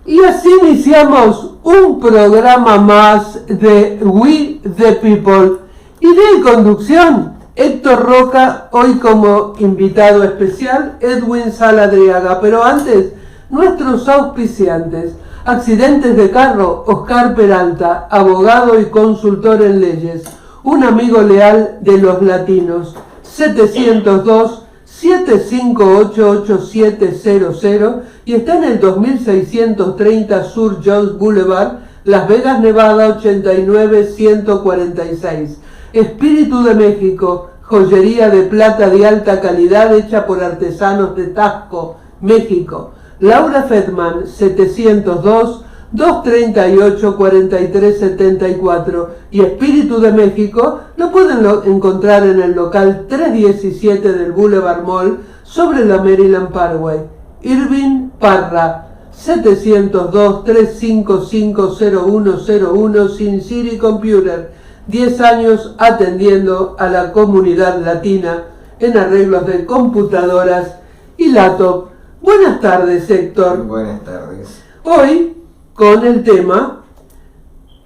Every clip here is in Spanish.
Y así iniciamos un programa más de We the People. Y de conducción, Héctor Roca, hoy como invitado especial, Edwin Saladriaga. Pero antes, nuestros auspiciantes. Accidentes de carro, Oscar Peralta, abogado y consultor en leyes. Un amigo leal de los latinos. 702-758-8700 y está en el 2630 Sur Jones Boulevard, Las Vegas, Nevada 89146. Espíritu de México, joyería de plata de alta calidad hecha por artesanos de Taxco, México. Laura Fedman, 702-238-4374. Y Espíritu de México lo pueden encontrar en el local 317 del Boulevard Mall sobre la Maryland Parkway. Irving Parra, 702-355-0101 Sin City Computer. 10 años atendiendo a la comunidad latina en arreglos de computadoras y laptop. Buenas tardes, Héctor. Buenas tardes. Hoy, con el tema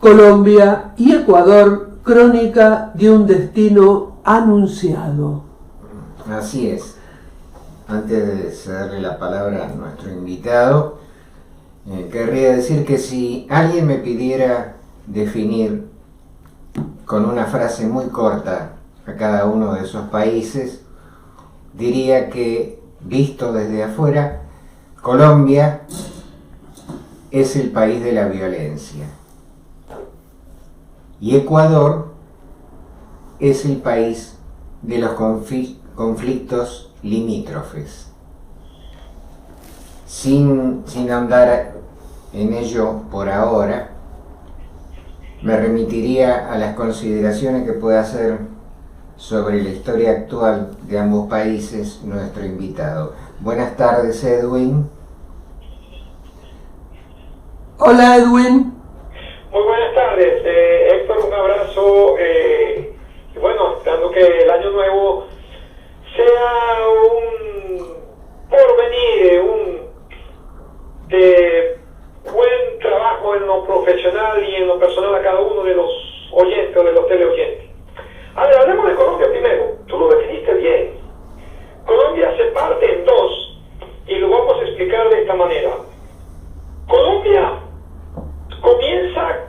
Colombia y Ecuador, crónica de un destino anunciado. Así es. Antes de cederle la palabra a nuestro invitado, querría decir que si alguien me pidiera definir con una frase muy corta a cada uno de esos países, diría que, visto desde afuera, Colombia es el país de la violencia y Ecuador es el país de los conflictos limítrofes. Sin andar en ello por ahora, me remitiría a las consideraciones que puede hacer sobre la historia actual de ambos países nuestro invitado. Buenas tardes, Edwin. Hola, Edwin. Muy buenas tardes, Héctor, un abrazo. Y bueno, esperando que el año nuevo sea un porvenir, de buen trabajo en lo profesional y en lo personal a cada uno de los oyentes o de los teleoyentes. A ver, hablemos de Colombia primero. Tú lo definiste bien. Colombia se parte en dos y lo vamos a explicar de esta manera. Colombia comienza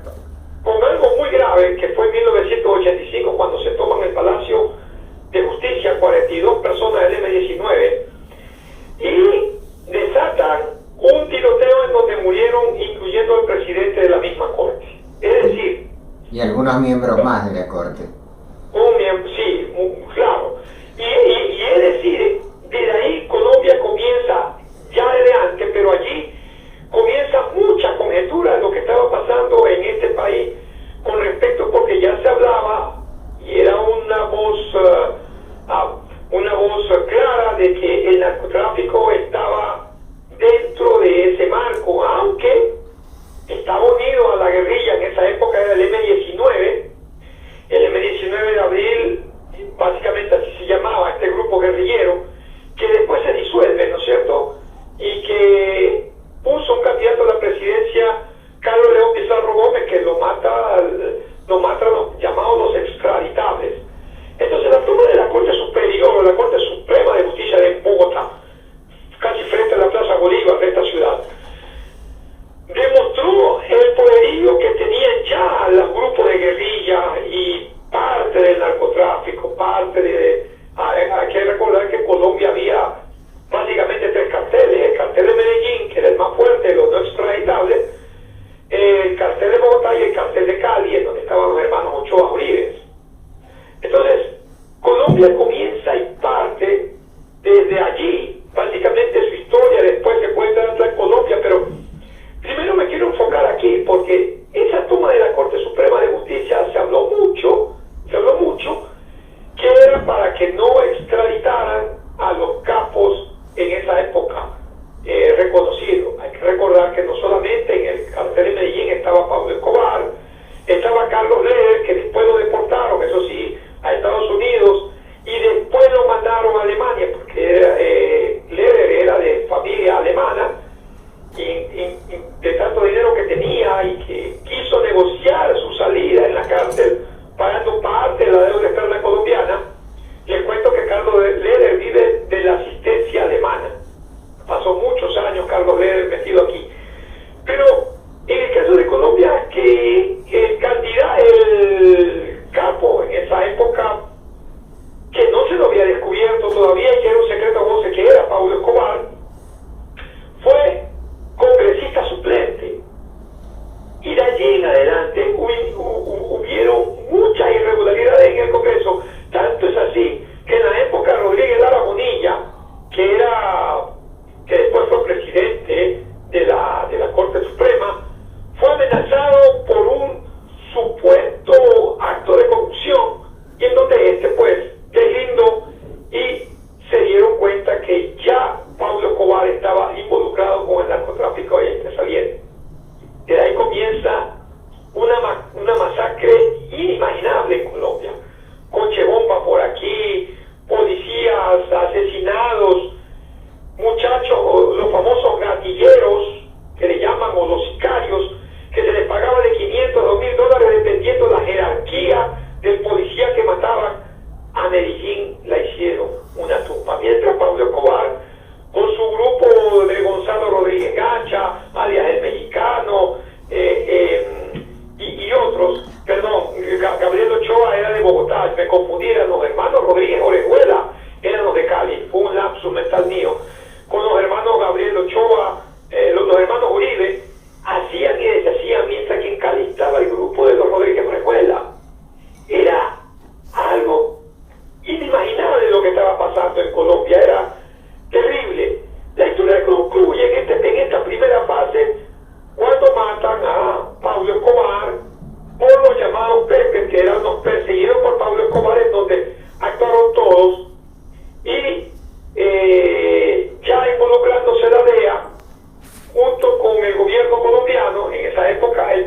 con algo muy grave que fue en 1985 cuando se toman el Palacio de Justicia 42 personas del M-19 y desatan un tiroteo en donde murieron, incluyendo al presidente de la misma corte. Es decir... Y algunos miembros más de la corte. Un miembro, sí, claro. Y es decir, desde ahí Colombia comienza ya desde antes, pero allí comienza mucha conjetura de lo que estaba pasando en este país con respecto, porque ya se hablaba y era una voz clara de que el narcotráfico estaba dentro de ese marco, aunque estaba unido a la guerrilla. En esa época era el M-19. El M-19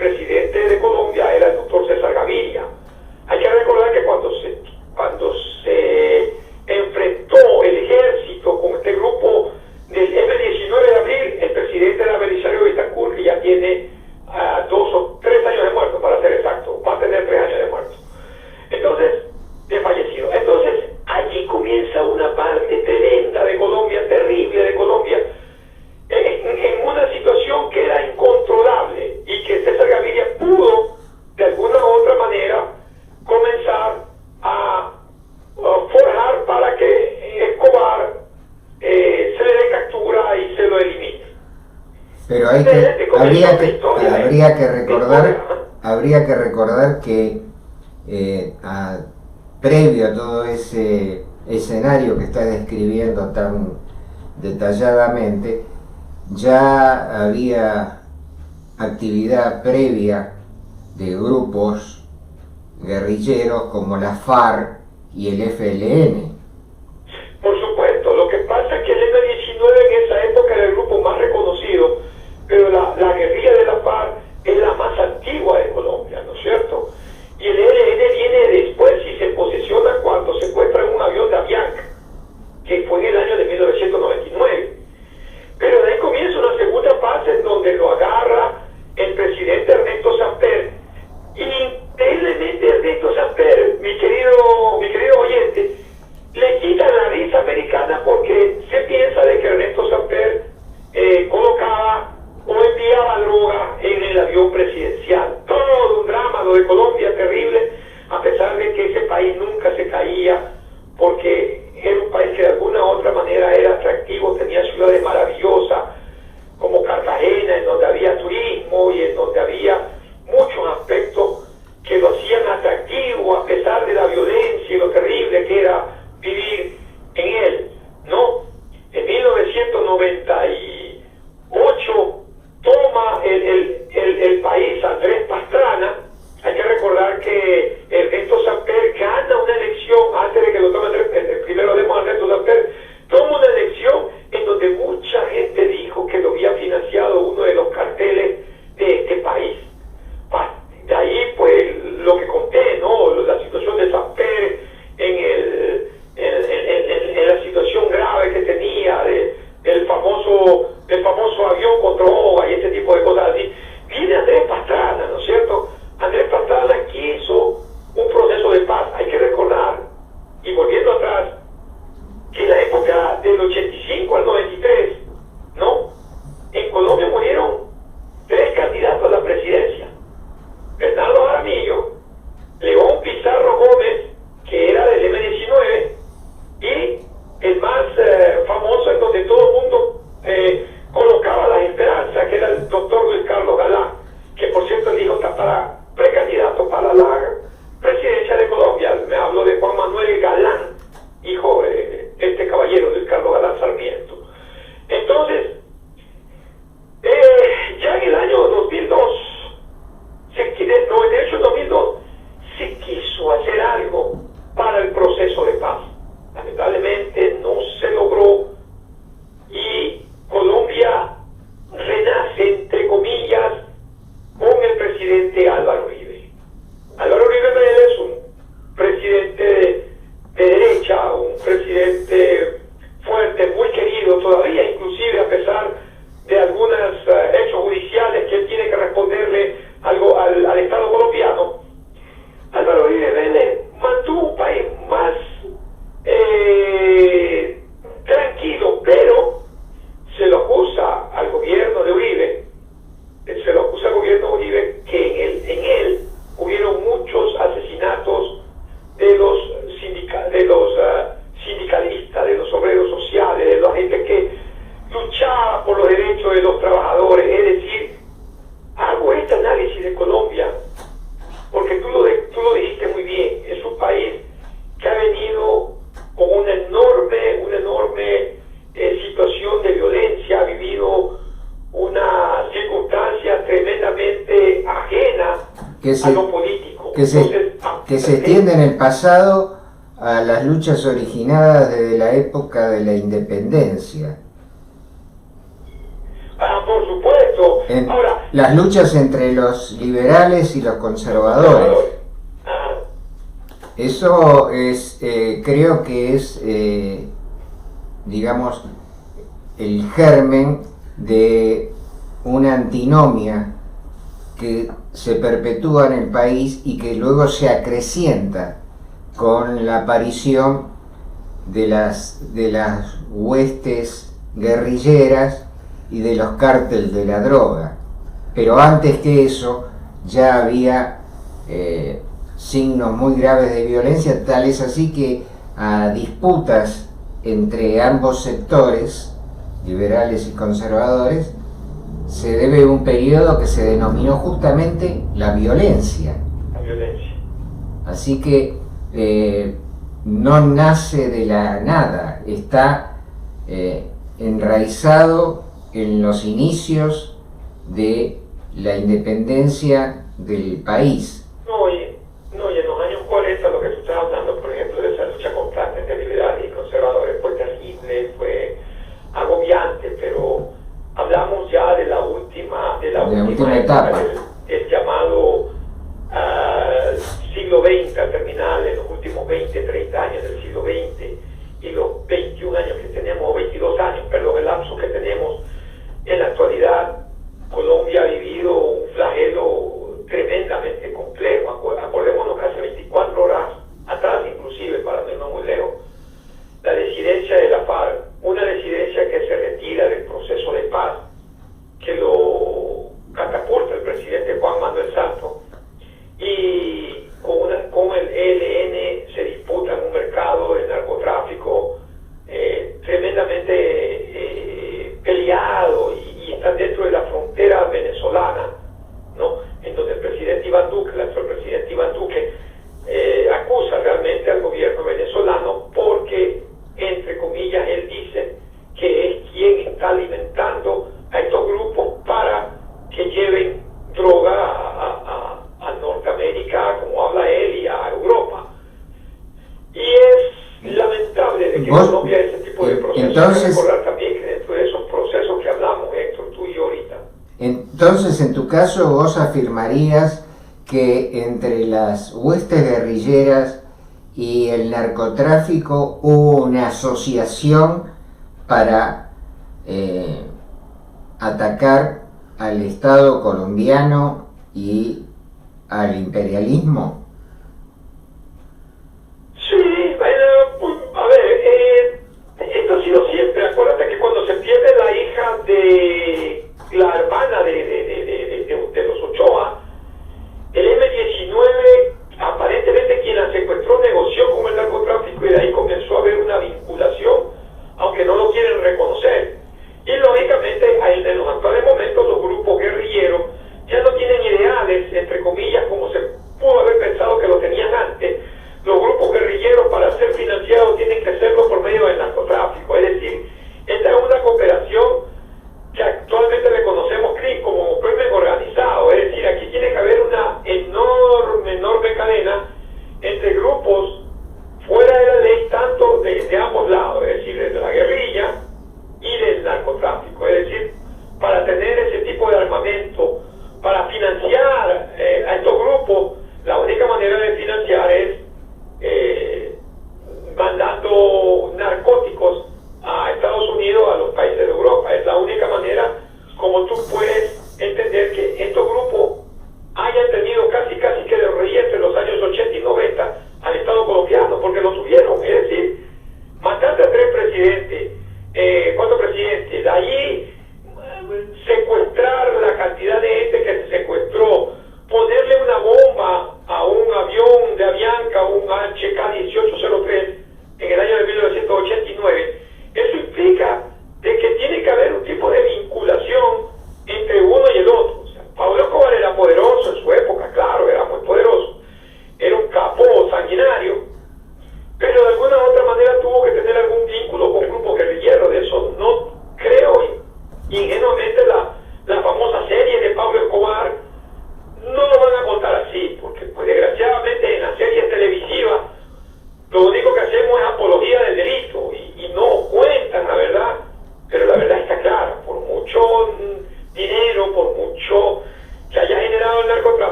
presidente de Colombia era el doctor César Gaviria. Hay que recordar que cuando se enfrentó el ejército con este grupo del M-19 de abril, el presidente era Belisario Betancourt, que ya tiene 2 o 3 años de muerto, para ser exacto, va a tener 3 años de muerto. Entonces, de fallecido. Entonces, allí comienza una parte tremenda de Colombia, terrible de Colombia, en una situación que era incontrolable y que César Gaviria pudo, de alguna u otra manera, comenzar a forjar para que Escobar se le dé captura y se lo elimine. Pero habría que recordar que previo a todo ese escenario que está describiendo tan detalladamente, ya había actividad previa de grupos guerrilleros como la FARC y el FLN. Por supuesto, lo que pasa es que el M-19 en esa época era el grupo más reconocido, pero la guerrilla de la FARC es la más antigua de Colombia, ¿no es cierto? Y el ELN viene después y se posesiona cuando secuestran un avión de Avianca, que fue en el año de 1999. Pero de ahí comienza una segunda fase en donde lo agarra el presidente Ernesto Samper. Y increíblemente Ernesto Samper, mi querido oyente, le quitan la visa americana porque se piensa de que Ernesto Samper colocaba o enviaba droga en el avión presidencial. Todo un drama, lo de Colombia, terrible, a pesar de que ese país nunca se caía, porque era un país que de alguna u otra manera era atractivo, tenía ciudades maravillosas, como Cartagena, en donde había turismo y en donde había muchos aspectos que lo hacían atractivo, a pesar de la violencia y lo terrible que era vivir en él, ¿no? En 1998 toma el país Andrés Pastrana. Hay que recordar que Ernesto Samper gana una elección antes de que lo tome el primero de Ernesto Samper, toma una elección en donde mucha gente dijo que lo había financiado uno de los carteles de este país. De ahí, pues, lo que conté, ¿no? La situación de Samper en la situación grave que tenía del famoso avión con droga y este tipo de cosas así. Viene Andrés Pastrana, ¿no es cierto? Andrés Pastrana quiso un proceso de paz. Hay que recordar, y volviendo atrás, que en la época del 85 al 93, ¿no? En Colombia murieron 3 candidatos a la presidencia. Bernardo Jaramillo, León Pizarro Gómez, que era del M-19, y el más famoso, en donde todo el mundo colocaba las esperanzas, que era el doctor Luis Carlos Galán, que por cierto el hijo está para precandidato para la presidencia de Colombia. Me hablo de Juan Manuel Galán, hijo de este caballero, Luis Carlos Galán Sarmiento. Entonces, ya en el año 2002, de hecho en 2002, se quiso hacer algo para el proceso de paz. Lamentablemente no se logró y Colombia renace, entre comillas, con el presidente Álvaro Uribe. Álvaro Uribe Vélez es un presidente de derecha, un presidente fuerte, muy querido todavía, inclusive a pesar de algunos hechos judiciales que él tiene que responderle algo al Estado colombiano. Álvaro Uribe Vélez mantuvo un país más tranquilo, pero se lo acusa al gobierno de Uribe, que en él hubieron muchos asesinatos de los sindicalistas, de los obreros sociales, de la gente que luchaba por los derechos de los trabajadores. Es decir, hago este análisis de Colombia porque tú lo dijiste muy bien, es un país que ha venido con una enorme situación de violencia, ha vivido una circunstancia tremendamente ajena a lo político. Que se extiende en el pasado a las luchas originadas desde la época de la independencia. Por supuesto, cierto? Ahora, las luchas entre los liberales y los conservadores. Eso es, creo que es, digamos, el germen de una antinomia que se perpetúa en el país y que luego se acrecienta con la aparición de las huestes guerrilleras y de los cárteles de la droga. Pero antes que eso ya había signos muy graves de violencia, tal es así que a disputas entre ambos sectores, liberales y conservadores, se debe un periodo que se denominó justamente la violencia. La violencia. Así que no nace de la nada, está enraizado en los inicios de la independencia del país. No, y en los años 40 lo que tú estás hablando, por ejemplo, de esa lucha constante entre liberales y conservadores fue terrible, fue agobiante, pero hablamos ya de la última etapa. El llamado siglo XX, al terminar en los últimos 20, 30 años del siglo XX y los 21 años que tenemos, o 22 años, perdón, el lapso que tenemos en la actualidad. Colombia ha vivido un flagelo tremendamente complejo. Acordémonos que hace 24 horas atrás, inclusive, para no irnos muy lejos, la disidencia de la FARC, una disidencia que se retira del proceso de paz, que lo catapulta el presidente Juan Manuel Santos, y con el ELN se disputa en un mercado de narcotráfico tremendamente peleado, y están dentro de la frontera venezolana, ¿no? En donde el presidente Iván Duque, el actual presidente Iván Duque, acusa realmente al gobierno venezolano porque, entre comillas, él dice que es quien está alimentando a estos grupos para que lleven droga a Norteamérica, como habla él, y a Europa. Y es lamentable de que Colombia ese tipo de procesos. Entonces, recordar también que dentro de esos procesos que hablamos, Héctor, tú y yo ahorita. Entonces, en tu caso, vos afirmarías que entre las huestes guerrilleras y el narcotráfico hubo una asociación para atacar al Estado colombiano y al imperialismo. Sí, a ver, esto ha sido siempre. Acuérdate que cuando se pierde la hija de la hermana de los Ochoa, el M-19, aparentemente quien la secuestró, negoció con el narcotráfico, y de ahí comenzó a haber una vinculación, aunque no lo quieren reconocer. Y lógicamente, en los actuales momentos, los grupos guerrilleros ya no tienen ideales, entre comillas, como se pudo haber pensado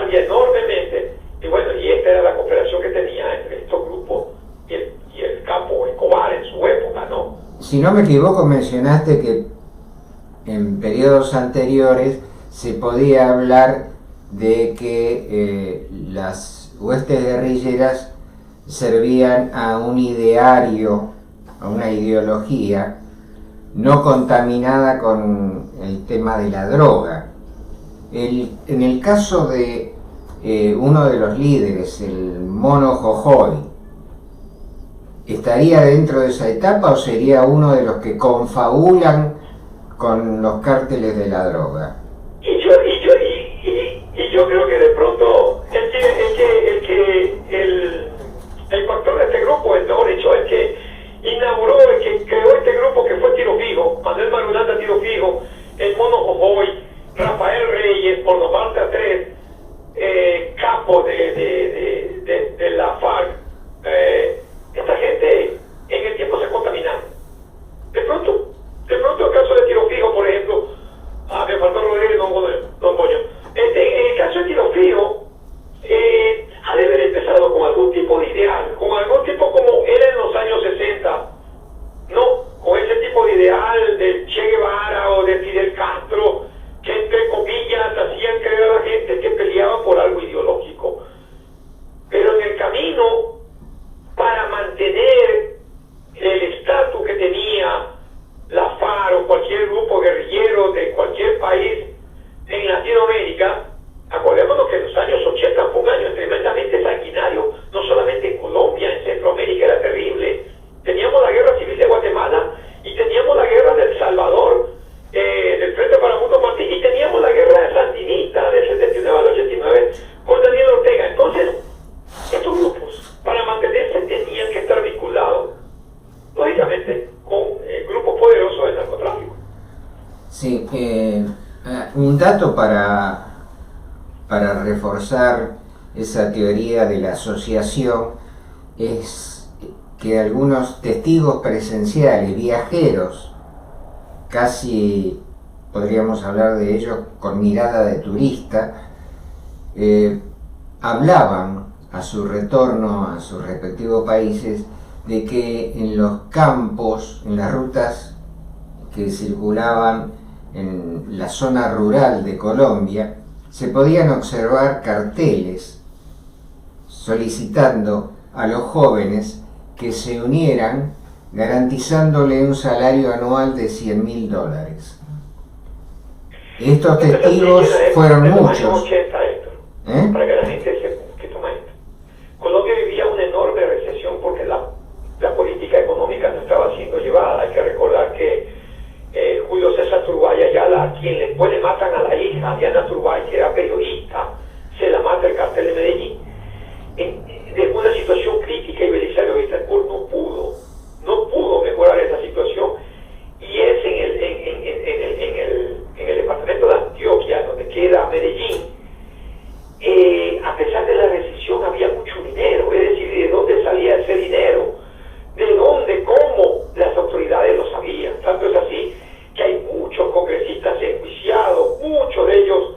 cambia enormemente, y bueno, y esta era la cooperación que tenía entre estos grupos y el capo Escobar en su época, ¿no? Si no me equivoco, mencionaste que en periodos anteriores se podía hablar de que las huestes guerrilleras servían a un ideario, a una ideología no contaminada con el tema de la droga. En el caso de uno de los líderes, el Mono Jojoy, ¿estaría dentro de esa etapa o sería uno de los que confabulan con los cárteles de la droga? Y yo creo que de pronto el factor de este grupo, mejor dicho, el que inauguró, el que creó este grupo, que fue Tiro Fijo, Manuel Marulanda Tiro Fijo, el Mono Jojoy, Rafael Reyes, por nombrarte a tres capos de la FARC. Esta gente en el tiempo se contaminaron. De pronto el caso de Tiro Fijo, por ejemplo, me faltó Rodríguez, don Goyo. En el caso de Tiro Fijo, ha de haber empezado con algún tipo de ideal, con algún tipo como era en los años 60, ¿no? Con ese tipo de ideal del Che Guevara o de Fidel Castro, que entre comillas hacían creer a la gente que peleaban por algo ideológico. Pero en el camino, para mantener el estatus que tenía la FARC o cualquier grupo guerrillero de cualquier país en Latinoamérica, acordémonos que en los años 80 fue un año tremendamente sanguinario, no solamente en Colombia, en Centroamérica era terrible. Teníamos la guerra civil de Guatemala y teníamos la guerra de El Salvador, del Frente Paramundo Martí, y teníamos la guerra de Sandinista del 79 al 89 con Daniel Ortega. Entonces, estos grupos, para mantenerse, tenían que estar vinculados, lógicamente, con grupos poderosos del narcotráfico. Sí, un dato para reforzar esa teoría de la asociación es que algunos testigos presenciales, viajeros, casi podríamos hablar de ellos con mirada de turista, hablaban a su retorno a sus respectivos países de que en los campos, en las rutas que circulaban en la zona rural de Colombia, se podían observar carteles solicitando a los jóvenes que se unieran, garantizándole un salario anual de $100.000. Estos testigos fueron muchos. Para que la gente que toma esto. Colombia vivía una enorme recesión porque la política económica no estaba siendo llevada. Hay que recordar que Julio César Turbay Ayala, a quien después le matan a la hija, Diana Turbay, que era periodista, se la mata el cartel de Medellín. Desde una situación crítica, y Belisario Bittencourt no pudo mejorar esa situación, y es en el departamento de Antioquia, donde queda Medellín. A pesar de la recesión había mucho dinero, es decir, ¿de dónde salía ese dinero? ¿De dónde? ¿Cómo? Las autoridades lo sabían. Tanto es así que hay muchos congresistas enjuiciados, muchos de ellos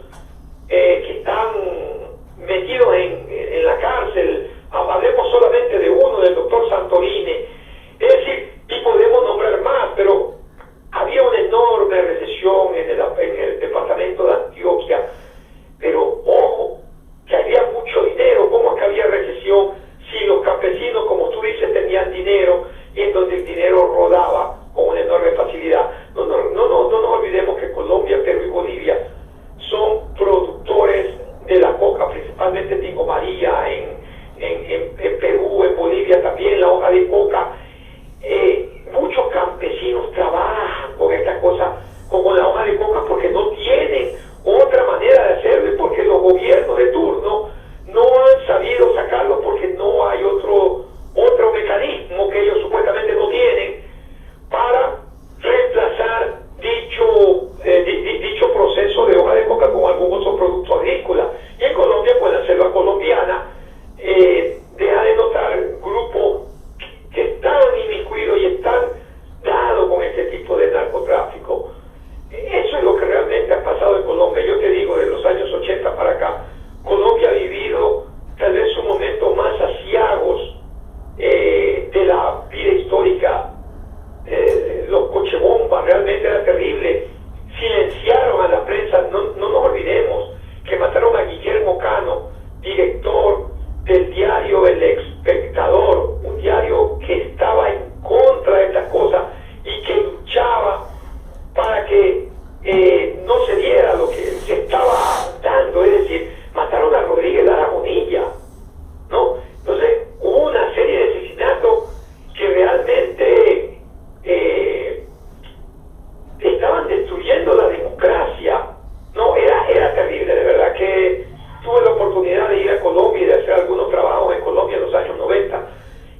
supiera lo que se estaba dando, es decir, mataron a Rodríguez Lara Bonilla, ¿no? Entonces hubo una serie de asesinatos que realmente estaban destruyendo la democracia, ¿no? Era terrible, de verdad que tuve la oportunidad de ir a Colombia y de hacer algunos trabajos en Colombia en los años 90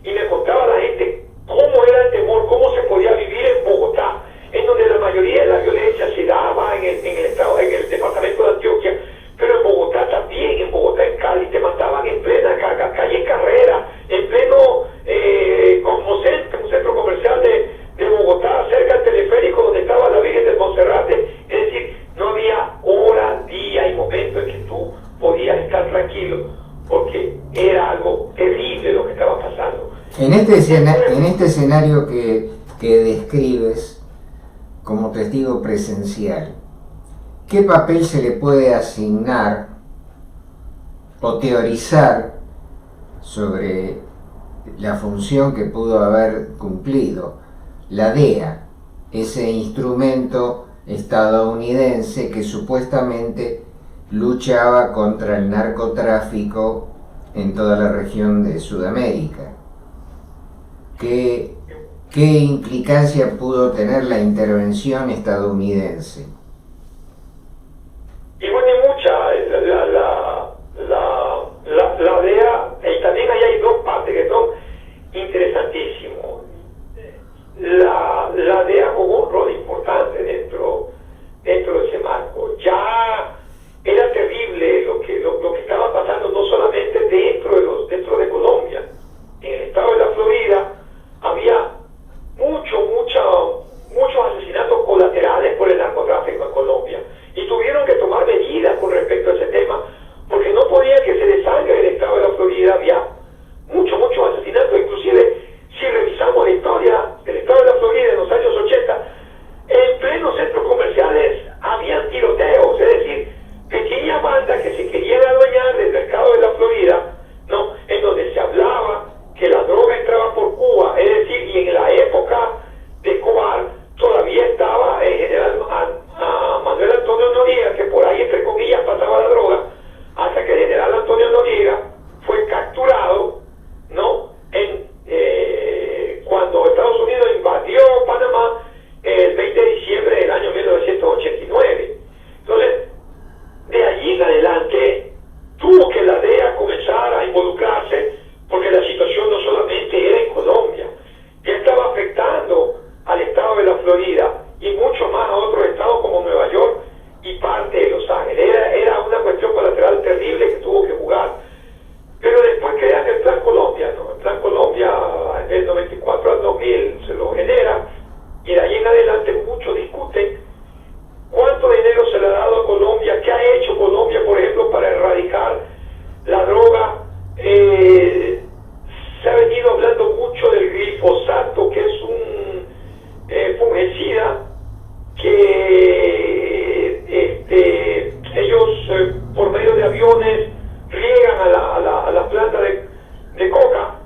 y me contaba la gente cómo era el temor, cómo se podía vivir en Bogotá, en donde la mayoría de la violencia se daba en el estado, en el departamento de Antioquia, pero en Bogotá también, en Bogotá, en Cali, te mataban en plena calle Carrera, en pleno como centro comercial de Bogotá, cerca del teleférico donde estaba la Virgen del Monserrate. Es decir, no había hora, día y momento en que tú podías estar tranquilo, porque era algo terrible lo que estaba pasando. En este escenario que describes como testigo presencial, ¿qué papel se le puede asignar o teorizar sobre la función que pudo haber cumplido la DEA, ese instrumento estadounidense que supuestamente luchaba contra el narcotráfico en toda la región de Sudamérica? ¿Qué implicancia pudo tener la intervención estadounidense? Y bueno, hay mucha, la DEA, y también ahí hay dos partes que son interesantísimos. La DEA jugó un rol importante dentro de ese marco. Ya era terrible lo que estaba pasando, no solamente dentro de Colombia. En el estado de la Florida había muchos asesinatos colaterales por el narcotráfico en Colombia, y tuvieron que tomar medidas con respecto a ese tema, porque no podía que se desangre el estado de la Florida. Había muchos asesinatos. Inclusive, si revisamos la historia del estado de la Florida en los años 80, en plenos centros comerciales habían tiroteos, es decir, pequeñas bandas que se querían adueñar del mercado de la Florida, ¿no? En donde se hablaba que la droga entraba por Cuba, es decir, y en la época de Escobar todavía estaba el general Manuel Antonio Noriega, que por ahí, entre comillas, pasaba la droga, hasta que el general Antonio Noriega fue capturado, ¿no? Cuando Estados Unidos invadió Panamá el 20 de diciembre del año 1989. Entonces, de allí en adelante tuvo que la DEA comenzar a involucrarse, porque la situación no solamente era en Colombia, ya estaba afectando al estado de la Florida y mucho más a otros estados como Nueva York y parte de Los Ángeles. Era una cuestión colateral terrible que tuvo que jugar. Pero después crean el Plan Colombia, ¿no? El Plan Colombia del 94 al 2000 se lo genera, y de ahí en adelante muchos discuten cuánto dinero se le ha dado a Colombia, qué ha hecho Colombia, por ejemplo, para erradicar la droga. Se ha venido hablando mucho del glifosato, que es un fungicida que ellos por medio de aviones riegan a la planta de coca,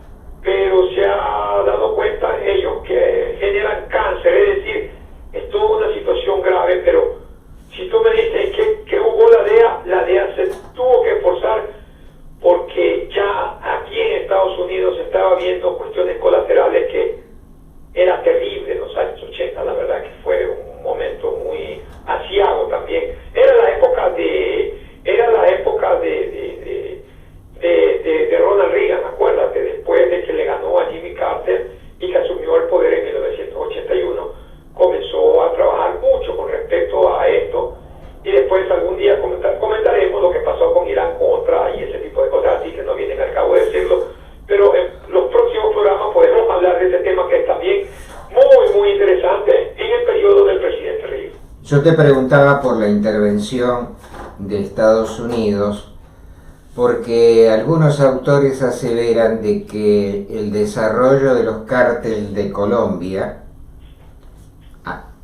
pero se ha dado cuenta ellos que generan cáncer. Es decir, es toda una situación grave. Pero si tú me dices que jugó la DEA se tuvo que esforzar, porque ya aquí en Estados Unidos se estaba viendo cuestiones colaterales que era terrible en los años 80. La verdad que fue un momento muy aciago también. Era la época de Ronald Reagan, acuérdate, después de que le ganó a Jimmy Carter y que asumió el poder en 1981, comenzó a trabajar mucho con respecto a esto, y después algún día comentaremos lo que pasó con Irán Contra y ese tipo de cosas así que no vienen al cabo de decirlo. Pero en los próximos programas podemos hablar de ese tema, que es también muy interesante en el periodo del presidente Reagan. Yo te preguntaba por la intervención de Estados Unidos, porque algunos autores aseveran de que el desarrollo de los cárteles de Colombia,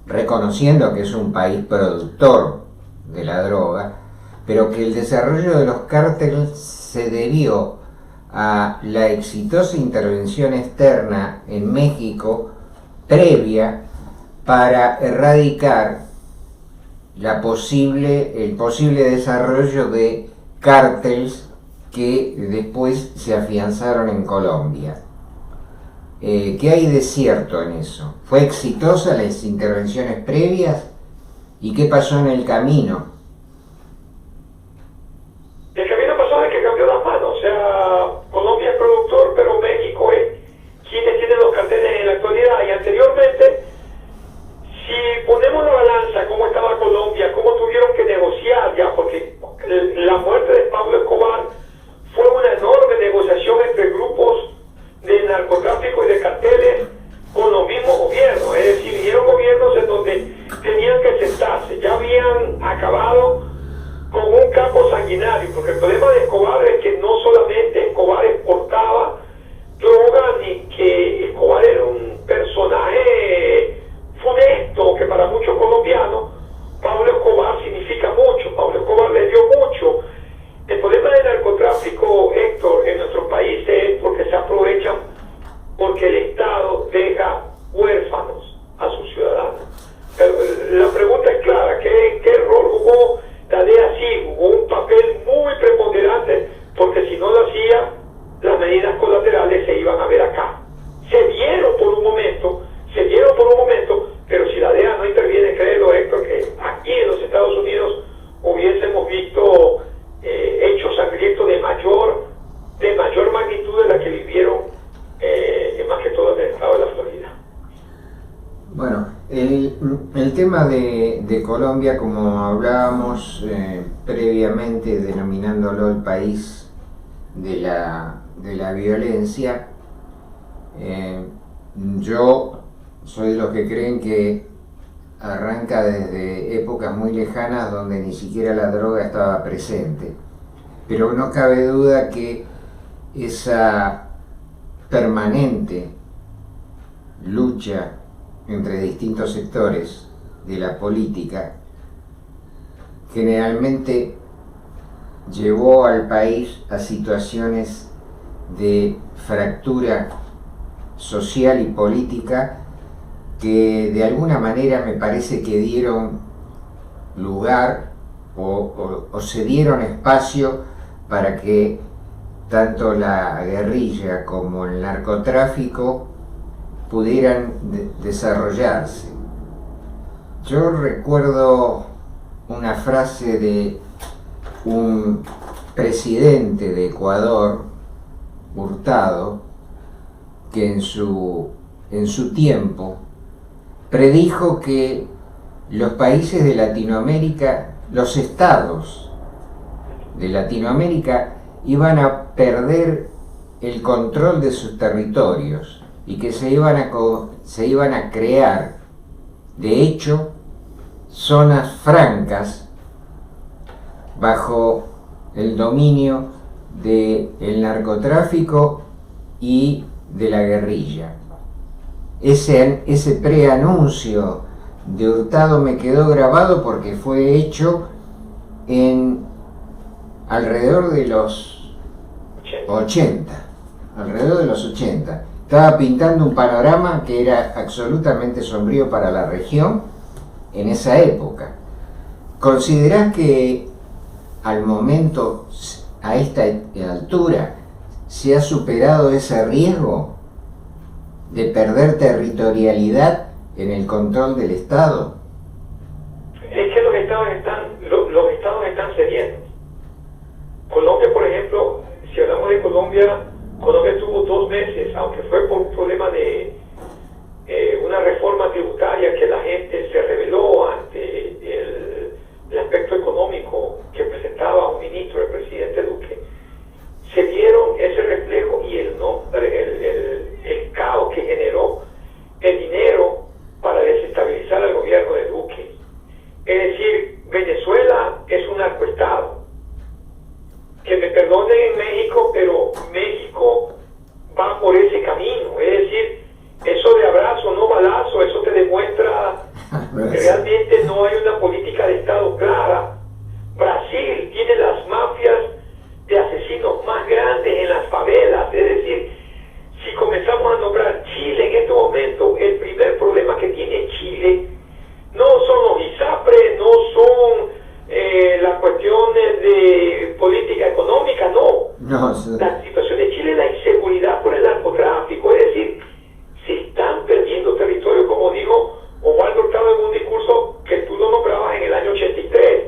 reconociendo que es un país productor de la droga, pero que el desarrollo de los cárteles se debió a la exitosa intervención externa en México previa para erradicar el posible desarrollo de cárteles que después se afianzaron en Colombia. ¿Qué hay de cierto en eso? ¿Fue exitosa las intervenciones previas? ¿Y qué pasó en el camino? El camino pasó de que cambió las manos. O sea, Colombia es productor, pero México es quienes tienen los carteles en la actualidad. Y anteriormente, si ponemos la balanza, cómo estaba Colombia, cómo tuvieron que negociar ya, porque la muerte de Pablo Escobar fue una enorme negociación entre grupos de narcotráfico y de carteles con los mismos gobiernos. Es decir, vinieron gobiernos en donde tenían que sentarse. Ya habían acabado con un campo sanguinario, porque el problema de Escobar es que no solamente Escobar exportaba droga, ni que Escobar era un personaje funesto, que para muchos colombianos Pablo Escobar significa mucho, Pablo Escobar le dio mucho. El problema del narcotráfico, Héctor, en nuestros países es porque se aprovechan, porque el Estado deja huérfanos a sus ciudadanos. La pregunta es clara, ¿qué rol jugó la DEA? Sí, jugó un papel muy preponderante, porque si no lo hacía, las medidas colaterales se iban a ver acá. Se vieron por un momento, pero si la DEA no interviene, créelo, Héctor, que aquí en los Estados Unidos hubiésemos visto hechos sangrientos de mayor magnitud de la que vivieron, más que todo en el estado de la Florida. Bueno, el tema de Colombia, como hablábamos previamente, denominándolo el país de la violencia, yo soy de los que creen que arranca desde épocas muy lejanas donde ni siquiera la droga estaba presente. Pero no cabe duda que esa permanente lucha entre distintos sectores de la política generalmente llevó al país a situaciones de fractura social y política que de alguna manera me parece que dieron lugar o se dieron espacio para que tanto la guerrilla como el narcotráfico pudieran desarrollarse. Yo recuerdo una frase de un presidente de Ecuador, Hurtado, que en su tiempo predijo que los países de Latinoamérica, los estados de Latinoamérica, iban a perder el control de sus territorios y que se iban a crear, de hecho, zonas francas bajo el dominio del narcotráfico y de la guerrilla. Ese preanuncio de Hurtado me quedó grabado porque fue hecho alrededor de los 80. Estaba pintando un panorama que era absolutamente sombrío para la región en esa época. ¿Considerás que al momento, a esta altura, se ha superado ese riesgo de perder territorialidad en el control del Estado? Es que los estados están cediendo. Colombia, por ejemplo, si hablamos de Colombia tuvo 2 meses, aunque fue por un problema de una reforma tributaria que la gente se rebeló ante el aspecto económico que presentaba un ministro, el presidente Duque. Se vieron ese reflejo y el caos que generó el dinero para desestabilizar al gobierno de Duque. Es decir, Venezuela es un narcoestado. Que me perdonen en México, pero México va por ese camino. política económica, no. No, sí. La situación de Chile es la inseguridad por el narcotráfico, es decir, se están perdiendo territorio, como dijo Osvaldo Hurtado en un discurso que tú lo nombrabas en el año 83.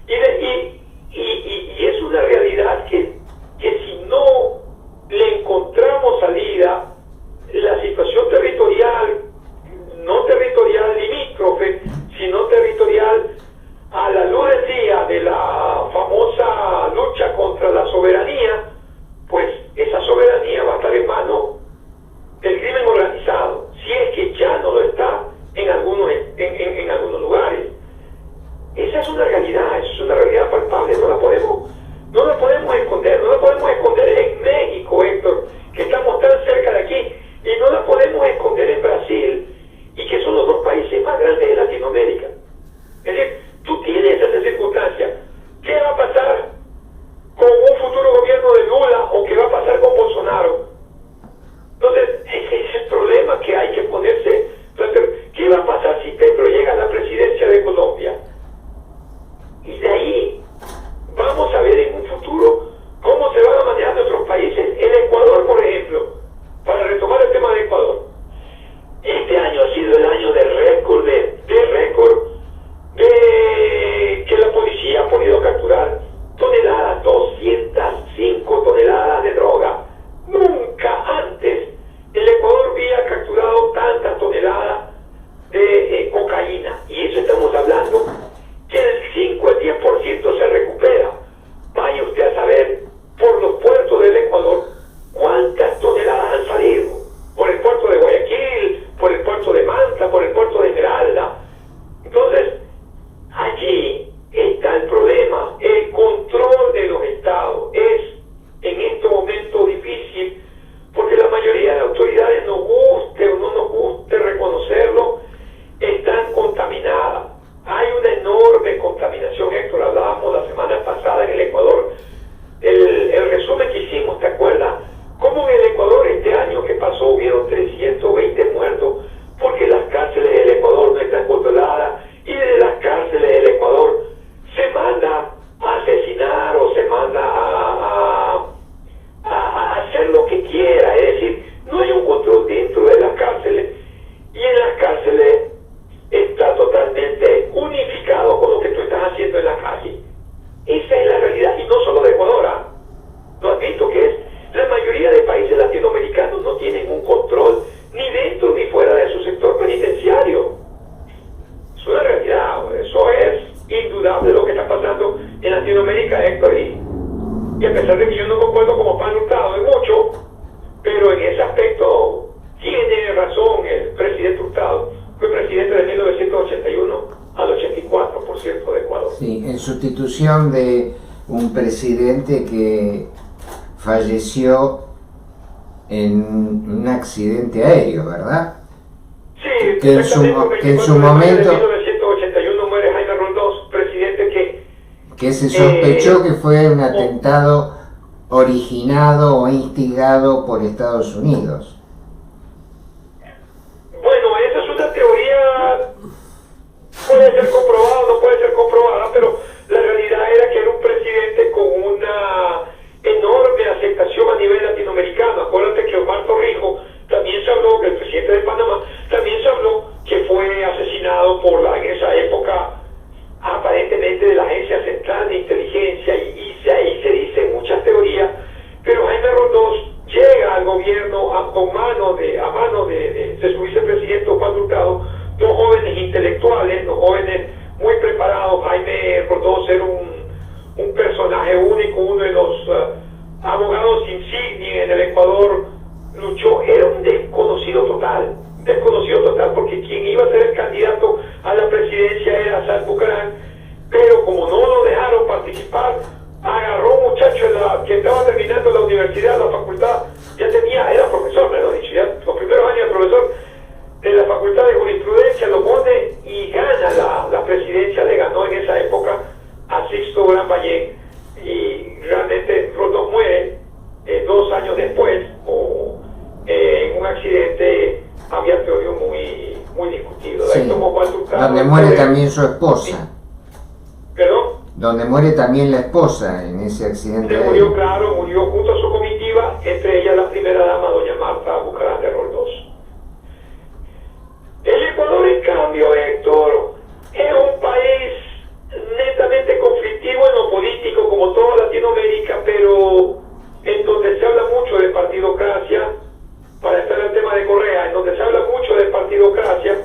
Y es una realidad que si no le encontramos salida, la situación territorial, no territorial limítrofe, sino territorial a la luz del día de la famosa lucha contra la soberanía, pues esa soberanía va a estar en manos del crimen organizado, si es que ya no lo está en algunos lugares. Esa es una realidad, es una realidad palpable, no la podemos esconder, no la podemos esconder en México, Héctor, que estamos tan cerca de aquí, y no la podemos esconder en Brasil, y que son los dos países más grandes de Latinoamérica. Es decir, tú tienes esa circunstancia. ¿Qué va a pasar con un futuro gobierno de Lula o qué va a pasar con Bolsonaro? Entonces, ese es el problema que hay que ponerse. ¿Qué va a pasar si Petro llega a la presidencia de Colombia? Y de ahí vamos a ver en un futuro cómo se van a manejar nuestros países. El Ecuador, por ejemplo, para retomar el tema de Ecuador. Este año ha sido el año de récord de que la policía ha podido capturar toneladas, 205 toneladas de droga. Nunca antes el Ecuador había capturado tantas toneladas de cocaína. Y eso estamos hablando que el 5 al 10% se recupera. Vaya usted a saber por los puertos del Ecuador cuántas toneladas han salido. Por el puerto de Guayaquil, por el puerto de Manta, por el puerto de Esmeralda. Entonces, allí está el problema. El control de los estados es en este momento difícil porque la mayoría de autoridades, nos guste o no nos guste reconocerlo, están contaminadas. Hay una enorme contaminación, Héctor. Hablábamos la semana pasada en el Ecuador, el resumen que hicimos, ¿te acuerdas? Cómo en el Ecuador este año que pasó hubieron 320 muertos porque las cárceles del Ecuador no están controladas y de las cárceles del Ecuador se manda a asesinar o se manda a hacer lo que quiera. Es decir, no hay un control dentro de las cárceles y en las cárceles está totalmente unificado con lo que tú estás haciendo en la calle. Esa es la realidad, y no solo de Ecuador. ¿No has visto que es? La mayoría de países latinoamericanos no tienen un control ni dentro ni fuera de su sector penitenciario. Es una realidad, eso es indudable lo que está pasando en Latinoamérica, Héctor. Y a pesar de que yo no concuerdo como Pan Hurtado en mucho, pero en ese aspecto tiene razón el presidente Hurtado. Fue presidente de 1981 al 84% de Ecuador. Sí, en sustitución de un presidente que falleció en un accidente aéreo, Sí, ¿verdad? que en su momento, en 1981 muere Jaime Roldós, presidente que se sospechó que fue un atentado originado o instigado por Estados Unidos. Bueno, esa es una teoría, puede ser comprobada o no puede ser comprobada, pero la realidad era que era un presidente con una enorme aceptación a nivel latinoamericano. Acuérdate que Omar Torrijos, también se habló, que el presidente de Panamá, también se habló que fue asesinado en esa época, aparentemente de la Agencia Central de Inteligencia, y ahí se dicen muchas teorías, pero Jaime Roldós llega al gobierno a mano de su vicepresidente Osvaldo Hurtado, dos jóvenes intelectuales, dos jóvenes muy preparados. Jaime Roldós era un personaje único, uno de los abogados insignia en el Ecuador, luchó, era un desconocido total, porque quien iba a ser el candidato a la presidencia era Sal Bucarán, pero como no lo dejaron participar, agarró un muchacho que estaba terminando la universidad, la facultad, era profesor, mejor dicho, ya los primeros años de profesor de la facultad de jurisprudencia, lo pone y gana la presidencia, le ganó en esa época a Sixto Gran Ballén, y realmente Roldós muere 2 años después, en un accidente aviatorio muy discutido. Sí, donde muere también su esposa. ¿Perdón? donde muere también la esposa en ese accidente. Murió, claro, murió junto a su comitiva, entre ellas la primera dama, doña Marta Bucarán de Roldós. El Ecuador, en cambio, Héctor, es un país netamente conflictivo en lo político, como toda Latinoamérica, pero en donde se habla mucho de partidocracia, para estar en el tema de Correa, en donde se habla mucho de partidocracia,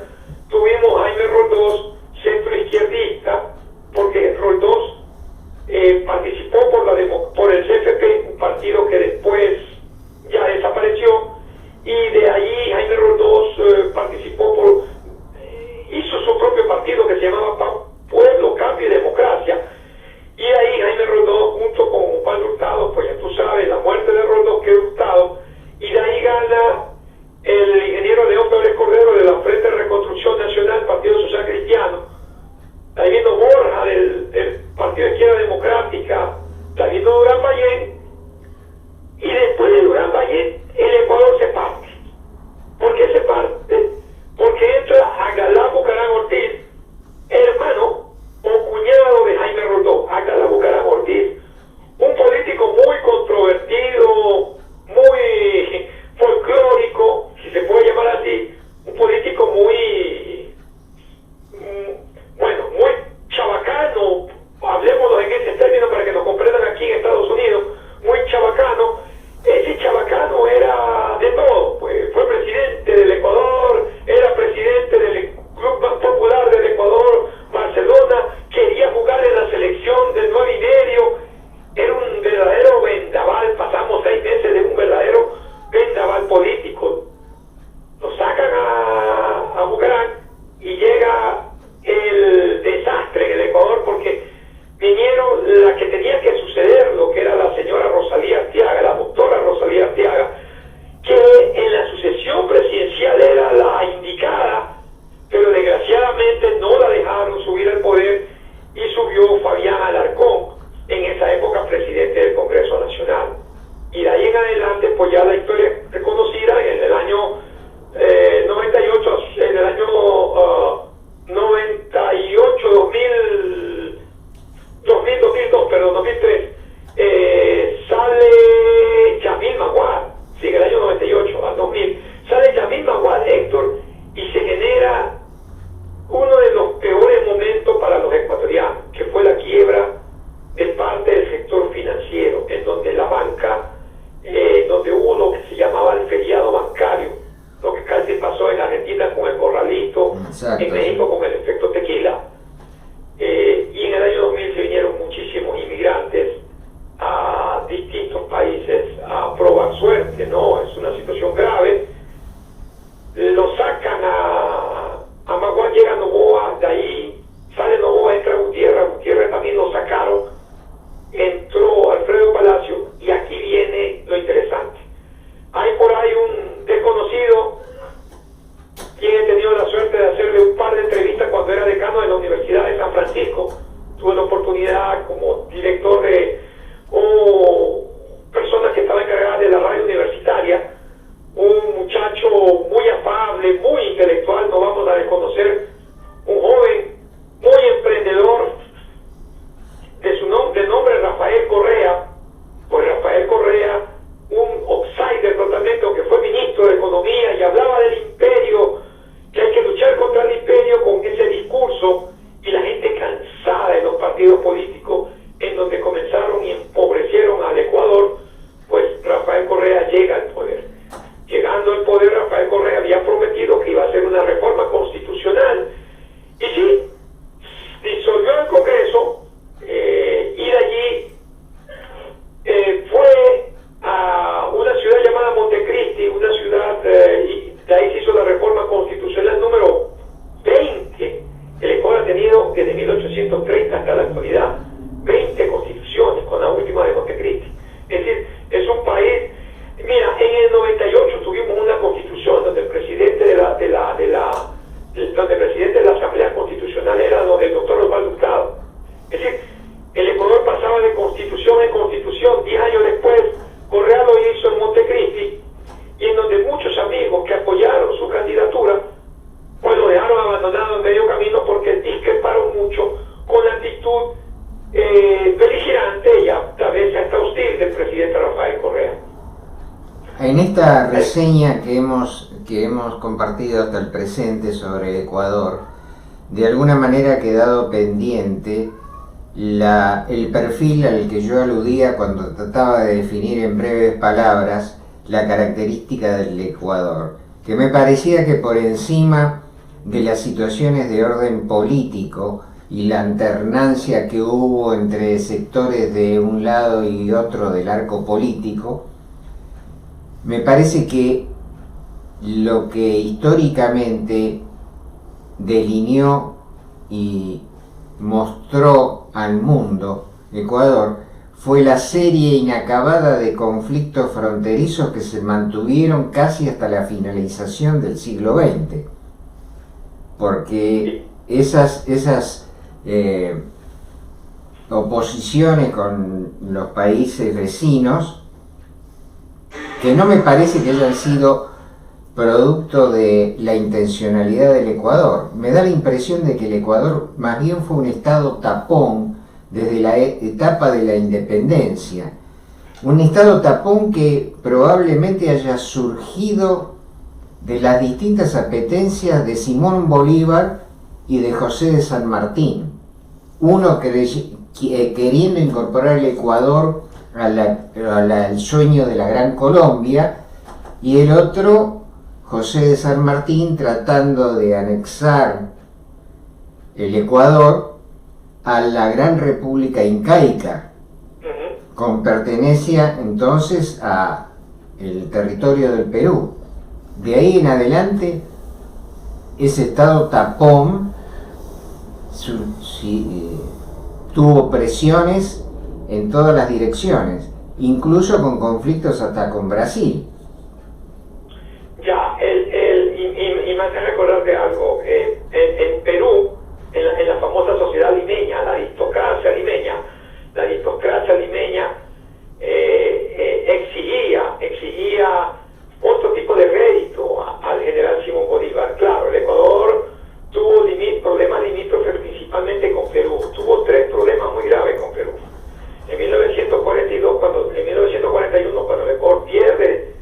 tuvimos a Jaime Roldós, centro izquierdista, porque Roldós participó por el CFP, un partido que después ya desapareció, y de ahí Jaime Roldós hizo su propio partido que se llamaba Pueblo, Cambio y Democracia, y ahí Jaime Roldós junto con Osvaldo Hurtado, pues ya tú sabes, la muerte de Roldós que Hurtado, y de ahí gana el ingeniero León Pérez Cordero de la Frente de Reconstrucción Nacional, Partido Social Cristiano. Ahí vino Borja del Partido de Izquierda Democrática, ahí vino Durán Ballén, y después de Durán Ballén el Ecuador se parte. ¿Por qué se parte? Porque entra a Galán Bucarán Ortiz, hermano o cuñado de Jaime Roldós, a Galán Bucarán Ortiz, un político muy controvertido, muy folclórico, si se puede llamar así, un político muy chabacano, hablemoslo en ese término para que nos comprendan aquí en Estados Unidos, muy chabacano. Ese chabacano era de todo, pues fue presidente del Ecuador, era presidente del Club más popular del Ecuador, Barcelona, quería jugar en la selección del 9,5, era un verdadero vendaval, pasamos 6 meses de un verdadero vendaval político. Lo sacan a Bucarán y llega el desastre en el Ecuador porque vinieron la que tenía que sucederlo, que era la señora Rosalía Arteaga, la doctora Rosalía Arteaga, que en la sucesión presidencial era la indicada, pero desgraciadamente no la dejaron subir al poder y subió Fabián Alarcón, en esa época presidente del Congreso Nacional. Y de ahí en adelante, pues ya la historia es conocida. En el año 98, en el año 98, 2003, sale Yamil Maguad, sí, en el año 98 al 2000, sale Yamil Maguad, Héctor, y se genera uno de los peores momentos para los ecuatorianos, que fue la quiebra de parte del sector financiero, en donde la banca, donde hubo lo que se llamaba el feriado bancario, lo que casi pasó en Argentina con el corralito, exacto, en México con el efecto tequila, y en el año 2000 se vinieron muchísimos inmigrantes a distintos países a probar suerte, ¿no? Es una situación grave. Lo sacan a Maguad, llega Noboa, de ahí sale Noboa, entra Gutiérrez también lo sacaron, entró Alfredo Palacio, y aquí viene lo interesante. Hay por ahí un desconocido, quien he tenido la suerte de hacerle un par de entrevistas cuando era decano de la Universidad de San Francisco. Tuve la oportunidad como director de personas que estaban encargadas de la radio universitaria, un muchacho muy afable, muy intelectual, no vamos a desconocer, un joven muy emprendedor, de nombre Rafael Correa. Pues Rafael Correa, un outsider totalmente, que fue ministro de Economía y hablaba del imperio, que hay que luchar contra el imperio con ese discurso, y la gente cansada en los partidos políticos, en donde comenzaron y empobrecieron al Ecuador, pues Rafael Correa llega al poder. Llegando al poder, Rafael Correa había prometido que iba a hacer una reforma constitucional, y sí, disolvió el Congreso, y de allí fue a una ciudad llamada Montecristi, una ciudad, y de ahí se hizo la reforma constitucional número 20. El Ecuador ha tenido desde 1830 hasta la actualidad 20 constituciones, con la última de Montecristi. Es decir, es un país. Mira, en el 98 tuvimos una constitución donde el presidente de la Asamblea Constitucional era el doctor Osvaldo Hurtado. Es decir, el Ecuador pasaba de constitución en constitución. 10 años después, Correa lo hizo en Montecristi, y en donde muchos amigos que apoyaron su candidatura, pues lo dejaron abandonado en medio camino porque discreparon mucho con la actitud análisis del presidente Rafael Correa. En esta reseña que hemos compartido hasta el presente sobre Ecuador, de alguna manera ha quedado pendiente el perfil al que yo aludía cuando trataba de definir en breves palabras la característica del Ecuador, que me parecía que por encima de las situaciones de orden político y la alternancia que hubo entre sectores de un lado y otro del arco político, me parece que lo que históricamente delineó y mostró al mundo Ecuador fue la serie inacabada de conflictos fronterizos que se mantuvieron casi hasta la finalización del siglo XX, porque esas oposiciones con los países vecinos, que no me parece que hayan sido producto de la intencionalidad del Ecuador. Me da la impresión de que el Ecuador más bien fue un estado tapón desde la etapa de la independencia. Un estado tapón que probablemente haya surgido de las distintas apetencias de Simón Bolívar y de José de San Martín. Uno queriendo incorporar el Ecuador al sueño de la Gran Colombia, y el otro, José de San Martín, tratando de anexar el Ecuador a la Gran República Incaica, con pertenencia entonces a el territorio del Perú. De ahí en adelante, ese estado tapón tuvo presiones en todas las direcciones, incluso con conflictos hasta con Brasil. Ya, y me hace recordar de algo. En Perú, en la famosa sociedad limeña, la aristocracia limeña exigía otro tipo de rédito al general Simón Bolívar. Claro, el Ecuador tuvo problemas limítrofes principalmente con Perú. Tuvo tres problemas muy graves con Perú. En 1941, cuando el Ecuador pierde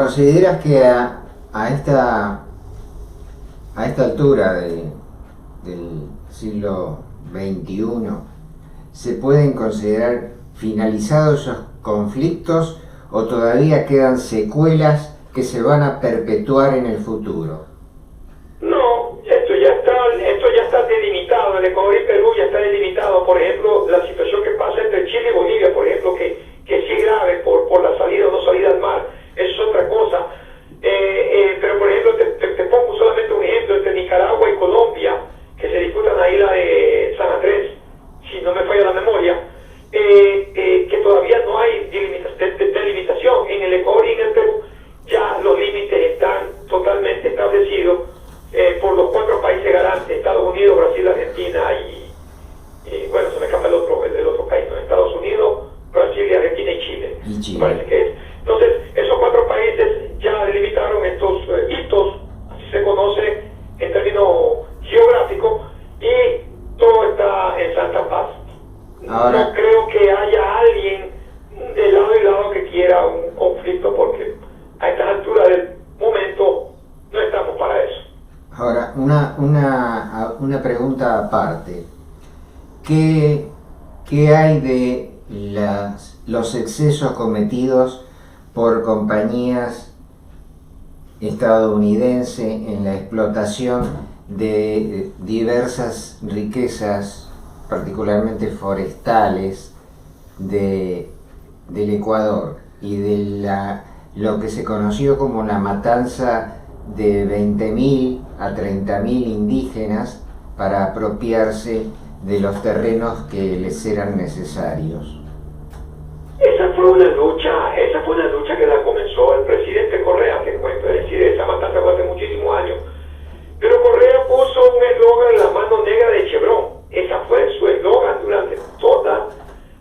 ¿consideras que a esta altura del siglo XXI se pueden considerar finalizados esos conflictos o todavía quedan secuelas que se van a perpetuar en el futuro? No, esto ya está delimitado. En Ecuador y Perú ya está delimitado. Por ejemplo, la situación que pasa entre Chile y Bolivia, por ejemplo, que sí es grave por la salida o no salida al mar, eso es otra cosa. Pero por ejemplo, te pongo solamente un ejemplo entre Nicaragua y Colombia, que se disputan la isla de San Andrés, si no me falla la memoria, que todavía no hay delimitación. En el Ecuador y en el Perú ya los límites están totalmente establecidos por los 4 países garantes: Estados Unidos, Brasil, Argentina y bueno, se me escapa el otro país, ¿no? Estados Unidos, Brasil, Argentina y Chile. Parece que es. Entonces, esos 4 países ya delimitaron estos hitos, así se conoce en términos geográficos, y todo está en santa paz. Ahora, no creo que haya alguien de lado y lado que quiera un conflicto, porque a estas alturas del momento no estamos para eso. ahora una pregunta aparte. ¿Qué hay de los excesos cometidos por compañías estadounidenses en la explotación de diversas riquezas, particularmente forestales, del Ecuador, y de lo que se conoció como la matanza de 20.000 a 30.000 indígenas para apropiarse de los terrenos que les eran necesarios? Esa fue una lucha que la comenzó el presidente Correa, te cuento. Es decir, esa matanza fue hace muchísimos años. Pero Correa puso un eslogan en la mano negra de Chevron. Esa fue su eslogan durante toda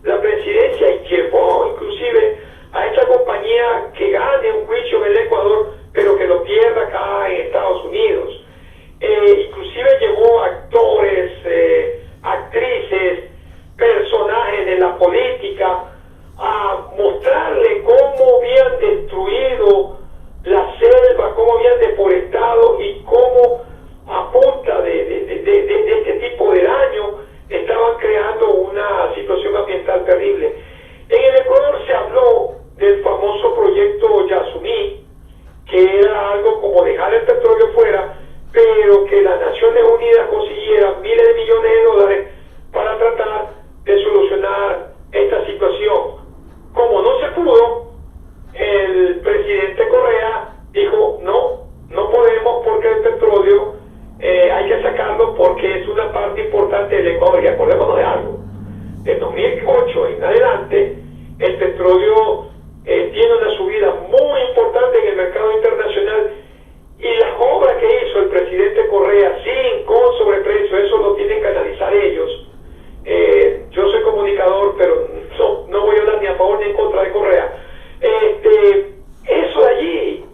la presidencia, y llevó inclusive a esta compañía que gane un juicio en el Ecuador, pero que lo pierda acá en Estados Unidos. Inclusive llevó actores, actrices, personajes de la política a mostrarle cómo habían destruido la selva, cómo habían deforestado y cómo a punta de este tipo de daño estaban creando una situación ambiental terrible. En el Ecuador se habló del famoso proyecto Yasumí, que era algo como dejar el petróleo fuera, pero que las Naciones Unidas consiguieran miles de millones de dólares para tratar de solucionar esta situación. Como no se pudo, el presidente Correa dijo no podemos, porque el petróleo hay que sacarlo porque es una parte importante del Ecuador. Y acordémonos de algo: en 2008 en adelante el petróleo tiene una subida muy importante en el mercado internacional, y las obras que hizo el presidente Correa con sobreprecio, eso lo tienen que analizar ellos. Yo soy comunicador, pero no voy a hablar ni a favor ni en contra de Correa. Eso de allí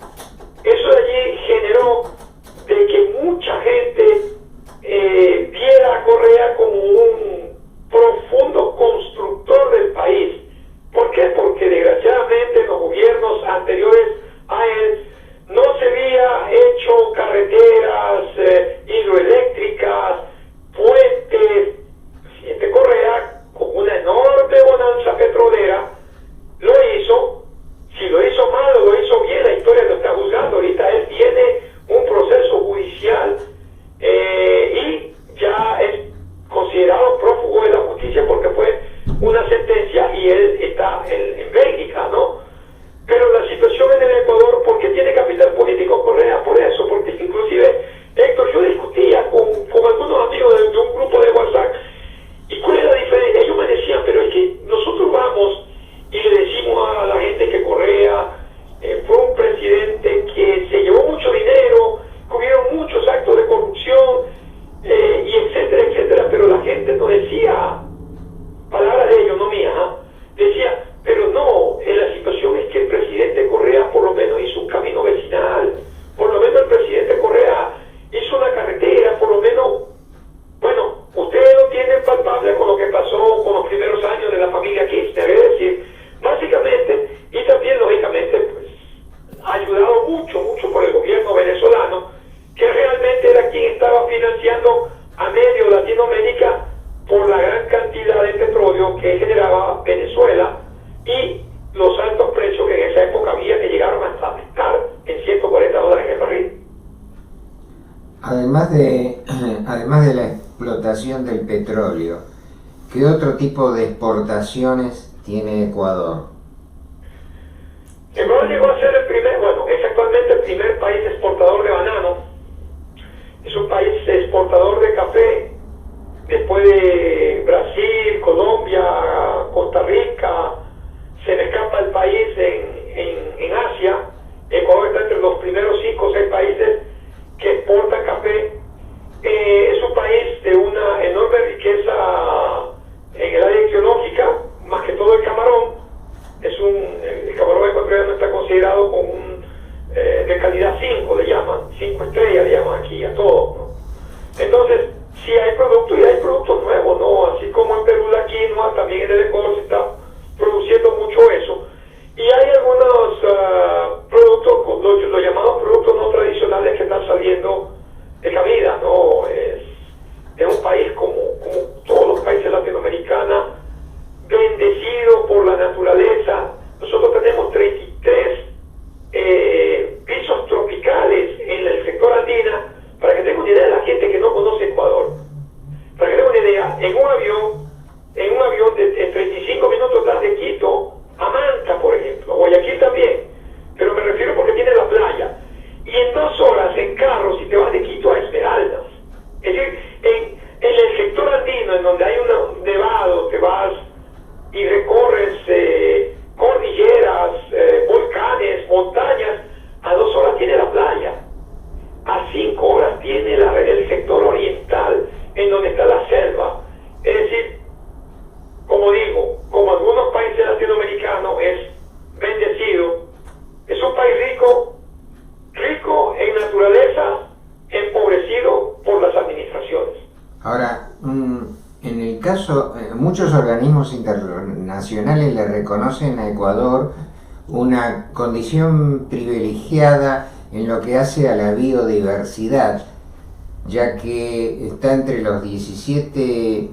financiado mucho por el gobierno venezolano, que realmente era quien estaba financiando a medio Latinoamérica por la gran cantidad de petróleo que generaba Venezuela y los altos precios que en esa época había, que llegaron hasta estar en $140 el barril. Además de la explotación del petróleo, ¿qué otro tipo de exportaciones tiene Ecuador? Ecuador llegó a ser es actualmente el primer país exportador de banano, es un país exportador de café, después de Brasil, Colombia, Costa Rica, se me escapa el país en Asia. Ecuador está entre los primeros 5 o 6 países que exportan café. Es un país de una enorme riqueza en el área geológica, más que todo el camarón. El camarón ecuatoriano está considerado como de calidad 5, le llaman, 5 estrellas le llaman aquí a todo, ¿no? Entonces, sí hay productos y hay productos nuevos, ¿no? Así como en Perú la quinoa, también en el Ecuador se está produciendo mucho eso. Y hay algunos productos, los llamados productos no tradicionales, que están saliendo de cabida, ¿no? Es un país como todos los países latinoamericanos, bendecido por la naturaleza. Nosotros tenemos 33 pisos tropicales en el sector andina, para que tengan una idea de la gente que no conoce Ecuador. Para que tengan una idea, en un avión de 35 minutos estás de Quito a Manta, por ejemplo, Guayaquil también, pero me refiero porque tiene la playa, y en 2 horas en carro si te vas de Quito a Esmeraldas. Es decir, en el sector andino, en donde hay un nevado, te vas y recorres cordilleras, volcanes, montañas, a 2 horas tiene la playa, a 5 horas tiene el sector oriental, en donde está la selva. Es decir, como digo, como algunos países latinoamericanos, es bendecido, es un país rico en naturaleza, empobrecido por las administraciones. Ahora, en el caso, muchos organismos internacionales le reconocen a Ecuador una condición privilegiada en lo que hace a la biodiversidad, ya que está entre los 17